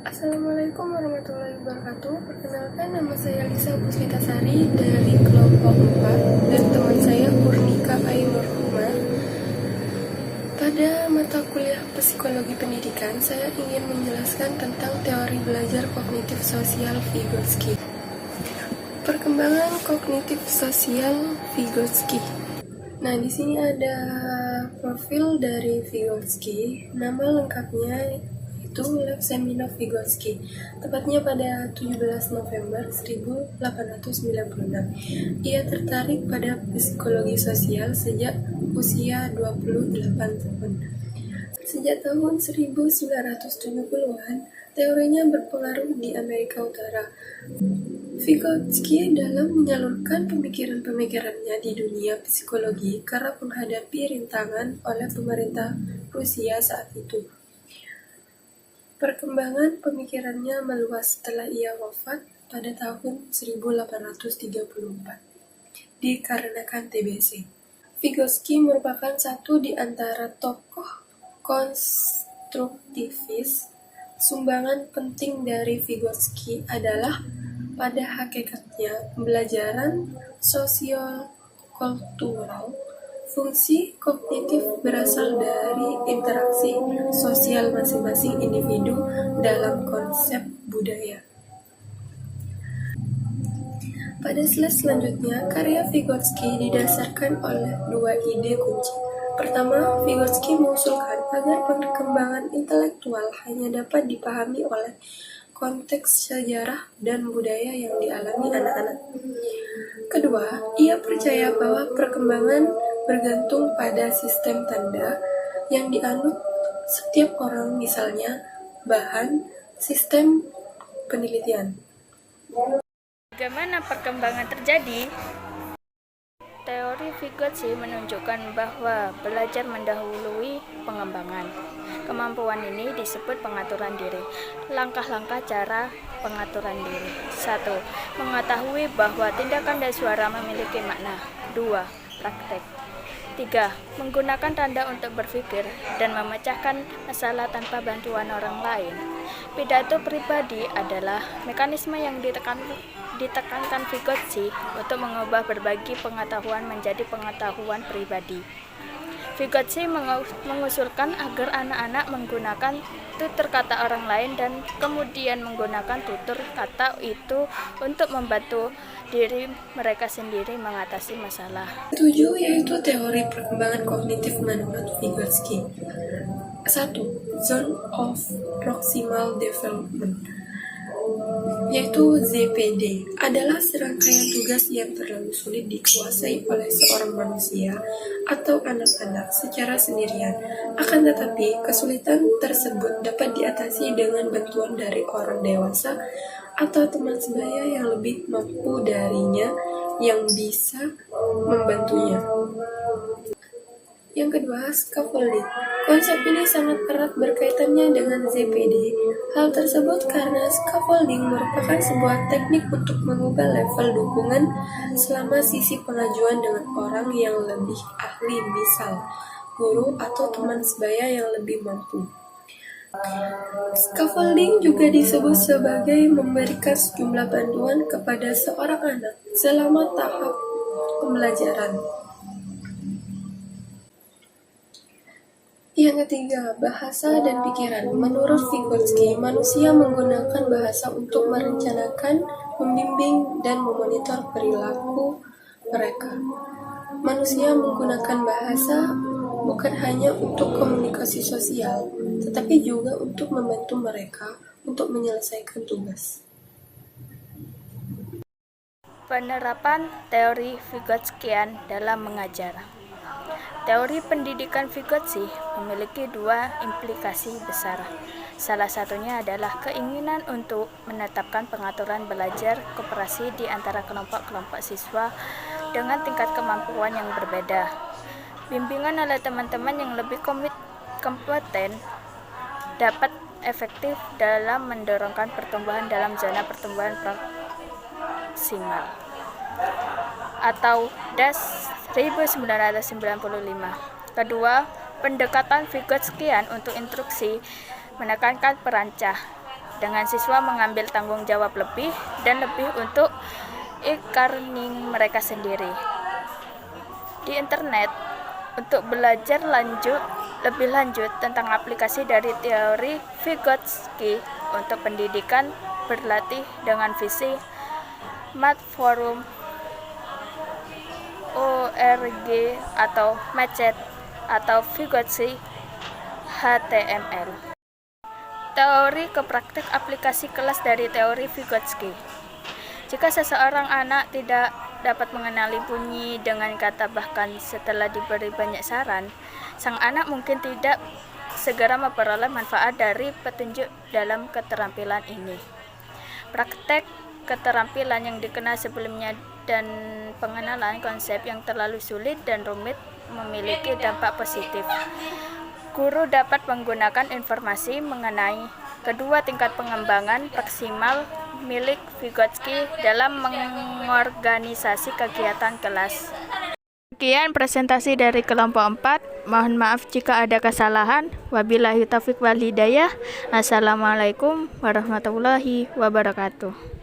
Assalamualaikum warahmatullahi wabarakatuh. Perkenalkan, nama saya Lisa Puspitasari dari kelompok 4 dan teman saya Purnika Ainur Huma. Pada mata kuliah Psikologi Pendidikan, saya ingin menjelaskan tentang teori belajar kognitif sosial Vygotsky. Perkembangan kognitif sosial Vygotsky. Nah, di sini ada profil dari Vygotsky. Nama lengkapnya itu Lev Seminov Vygotsky, tepatnya pada 17 November 1896. Ia tertarik pada psikologi sosial sejak usia 28 tahun. Sejak tahun 1970-an, teorinya berpengaruh di Amerika Utara. Vygotsky dalam menyalurkan pemikiran-pemikirannya di dunia psikologi kerap menghadapi rintangan oleh pemerintah Rusia saat itu. Perkembangan pemikirannya meluas setelah ia wafat pada tahun 1834, dikarenakan TBC. Vygotsky merupakan satu di antara tokoh konstruktivis. Sumbangan penting dari Vygotsky adalah pada hakikatnya pembelajaran sosiokultural. Fungsi kognitif berasal dari interaksi sosial masing-masing individu dalam konsep budaya. Pada slide selanjutnya, karya Vygotsky didasarkan oleh dua ide kunci. Pertama, Vygotsky mengusulkan agar perkembangan intelektual hanya dapat dipahami oleh konteks sejarah dan budaya yang dialami anak-anak. Kedua, ia percaya bahwa perkembangan bergantung pada sistem tanda yang dianut setiap orang, misalnya bahan sistem penelitian. Bagaimana perkembangan terjadi? Teori Vygotsky menunjukkan bahwa belajar mendahului pengembangan. Kemampuan ini disebut pengaturan diri. Langkah-langkah cara pengaturan diri. 1. Mengetahui bahwa tindakan dan suara memiliki makna. 2. Praktek. 3. Menggunakan tanda untuk berpikir dan memecahkan masalah tanpa bantuan orang lain. Pidato pribadi adalah mekanisme yang ditekankan Vygotsky untuk mengubah berbagi pengetahuan menjadi pengetahuan pribadi. Vygotsky mengusulkan agar anak-anak menggunakan tutur kata orang lain dan kemudian menggunakan tutur kata itu untuk membantu diri mereka sendiri mengatasi masalah. 7. Yaitu teori perkembangan kognitif menurut Vygotsky. 1. Zone of Proximal Development, yaitu ZPD, adalah serangkaian tugas yang terlalu sulit dikuasai oleh seorang manusia atau anak-anak secara sendirian. Akan tetapi, kesulitan tersebut dapat diatasi dengan bantuan dari orang dewasa atau teman sebaya yang lebih mampu darinya yang bisa membantunya. Yang kedua, scaffolding. Konsep ini sangat erat berkaitannya dengan ZPD. Hal tersebut karena scaffolding merupakan sebuah teknik untuk mengubah level dukungan selama sisi pengajuan dengan orang yang lebih ahli, misal guru atau teman sebaya yang lebih mampu. Scaffolding juga disebut sebagai memberikan sejumlah bantuan kepada seorang anak selama tahap pembelajaran. Yang ketiga, bahasa dan pikiran. Menurut Vygotsky, manusia menggunakan bahasa untuk merencanakan, membimbing, dan memonitor perilaku mereka. Manusia menggunakan bahasa bukan hanya untuk komunikasi sosial, tetapi juga untuk membantu mereka untuk menyelesaikan tugas. Penerapan teori Vygotskian dalam mengajar. Teori pendidikan Vygotsky memiliki dua implikasi besar. Salah satunya adalah keinginan untuk menetapkan pengaturan belajar koperasi di antara kelompok-kelompok siswa dengan tingkat kemampuan yang berbeda. Bimbingan oleh teman-teman yang lebih kompeten dapat efektif dalam mendorongkan pertumbuhan dalam zona pertumbuhan proksimal atau DAS 1995. Kedua, pendekatan Vygotskian untuk instruksi menekankan perancah dengan siswa mengambil tanggung jawab lebih dan lebih untuk e-learning mereka sendiri. Di internet, untuk belajar lebih lanjut tentang aplikasi dari teori Vygotsky untuk pendidikan berlatih dengan visi Matforum, ORG atau Macet atau Vygotsky HTML. Teori ke praktik aplikasi kelas dari teori Vygotsky. Jika seseorang anak tidak dapat mengenali bunyi dengan kata bahkan setelah diberi banyak saran, sang anak mungkin tidak segera memperoleh manfaat dari petunjuk dalam keterampilan ini. Praktek keterampilan yang dikenal sebelumnya dan pengenalan konsep yang terlalu sulit dan rumit memiliki dampak positif. Guru dapat menggunakan informasi mengenai kedua tingkat pengembangan maksimal milik Vygotsky dalam mengorganisasi kegiatan kelas. Sekian presentasi dari kelompok 4. Mohon maaf jika ada kesalahan. Wabillahi taufiq wal hidayah. Assalamualaikum warahmatullahi wabarakatuh.